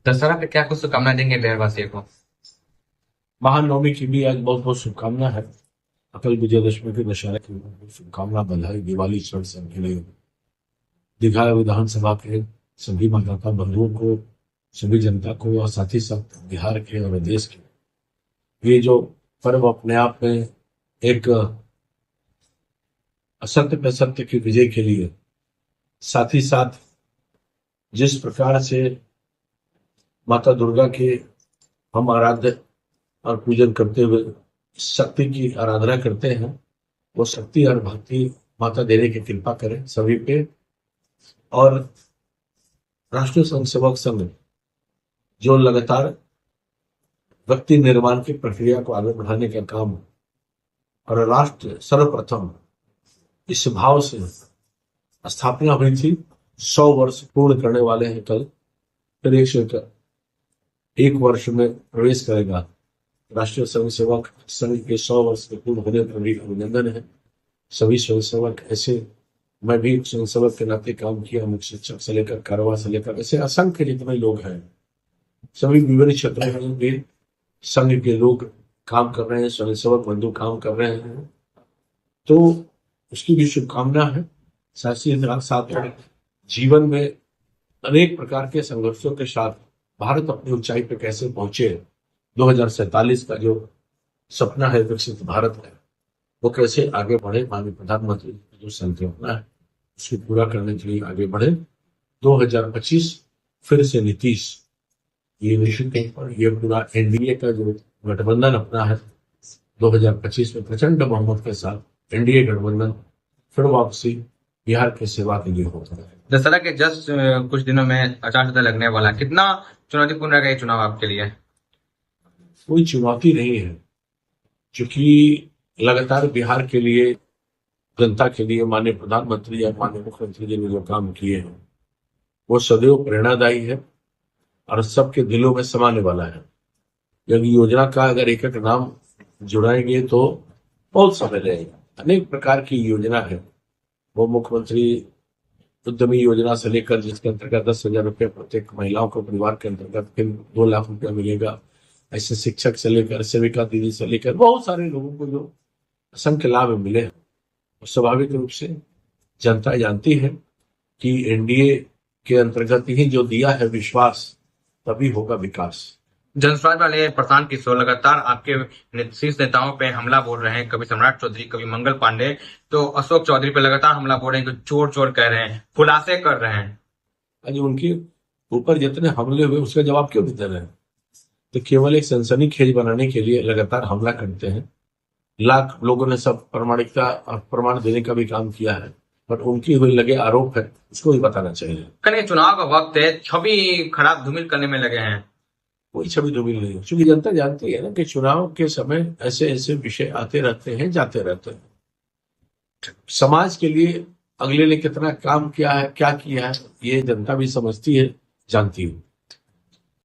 दशहरा पे क्या कुछ शुभकामना देंगे बिहारवासियों को? महानवमी की भी आज बहुत बहुत शुभकामना है। अकल विजयदशमी की, दशहरा की बहुत बहुत शुभकामना, बधाई, दिवाली क्षण सबके लिए। दीघा विधानसभा के सभी मतदाता बंधुओं को, सभी जनता को और साथ ही साथ बिहार के और देश के ये जो पर्व अपने आप में एक असत्य पे सत्य की विजय के लिए, साथ ही साथ जिस प्रकार से माता दुर्गा के हम आराध्य और पूजन करते हुए शक्ति की आराधना करते हैं, वो शक्ति और भक्ति माता देने की कृपा करें सभी पे। और राष्ट्रीय स्वयं सेवक संघ जो लगातार व्यक्ति निर्माण की प्रक्रिया को आगे बढ़ाने का काम और राष्ट्र सर्वप्रथम इस भाव से स्थापना हुई थी, 100 वर्ष पूर्ण करने वाले हैं कल। फिर एक वर्ष में प्रवेश करेगा। राष्ट्रीय स्वयं सेवक संघ के 100 वर्ष के पूर्ण होने पर भी अभिनंदन है। सभी स्वयंसेवक ऐसे, मैं भी स्वयंसेवक के नाते काम किया, मुख्य शिक्षक से लेकर कारवा से लेकर ऐसे असंख्य जितने लोग हैं, सभी विभिन्न क्षेत्रों में भी संघ के लोग काम कर रहे हैं, स्वयंसेवक बंधु काम कर रहे हैं, तो उसकी भी शुभकामना है। साथ ही साथ जीवन में अनेक प्रकार के संघर्षों के साथ भारत अपनी ऊंचाई पर कैसे पहुंचे, 2047 का जो सपना है विकसित भारत है, वो कैसे आगे बढ़े, माननीय प्रधानमंत्री की जो संकल्पना है उसको पूरा करने के लिए आगे बढ़े। 2025 फिर से नीतीश, ये निश्चित तौर पर ये पूरा एनडीए का जो गठबंधन अपना है, 2025 में प्रचंड बहुमत के साथ एनडीए गठबंधन फिर वापसी बिहार की सेवा के लिए होता है। दशहरा के जस्ट कुछ दिनों में आचार संहिता लगने वाला है। कितना चुनौतीपूर्ण रहेगा ये चुनाव आपके लिए? कोई चुनौती नहीं है, क्योंकि लगातार बिहार के लिए, जनता के लिए माननीय प्रधानमंत्री या माननीय मुख्यमंत्री जी ने जो काम किए हैं वो सदैव प्रेरणादायी है और सबके दिलों में समाने वाला है। यदि योजना का अगर एक एक नाम जुड़ाएंगे तो बहुत समय लगेगा। अनेक प्रकार की योजना है, वो मुख्यमंत्री उद्यमी योजना से लेकर जिसके अंतर्गत 10,000 रुपये प्रत्येक महिलाओं को परिवार के अंतर्गत, फिर 2 लाख रुपया मिलेगा। ऐसे शिक्षक से लेकर सेविका दीदी से लेकर बहुत सारे लोगों को जो असंख्य लाभ मिले हैं, स्वाभाविक रूप से जनता जानती है कि एनडीए के अंतर्गत ही जो दिया है विश्वास, तभी होगा विकास। जनसुराज वाले प्रशांत किशोर लगातार आपके शीर्ष नेताओं पे हमला बोल रहे हैं, कभी सम्राट चौधरी, कभी मंगल पांडे, तो अशोक चौधरी पे लगातार हमला बोल रहे हैं कि चोर चोर कह रहे हैं, खुलासे कर रहे हैं। आज उनके ऊपर जितने हमले हुए उसका जवाब क्यों नहीं दे रहे हैं? तो केवल एक सनसनीखेज बनाने के लिए लगातार हमला करते हैं। लाख लोगों ने सब प्रमाणिकता और प्रमाण देने का भी काम किया है, पर उनकी हुई लगे आरोप है, उसको भी बताना चाहिए। कहीं चुनाव का वक्त है, छवि खराब धूमिल करने में लगे हैं। कोई छवि धूमिल नहीं है, क्योंकि जनता जानती है ना कि चुनाव के समय ऐसे ऐसे विषय आते रहते हैं, जाते रहते हैं। समाज के लिए अगले ने कितना काम किया है, क्या किया है, ये जनता भी समझती है, जानती है।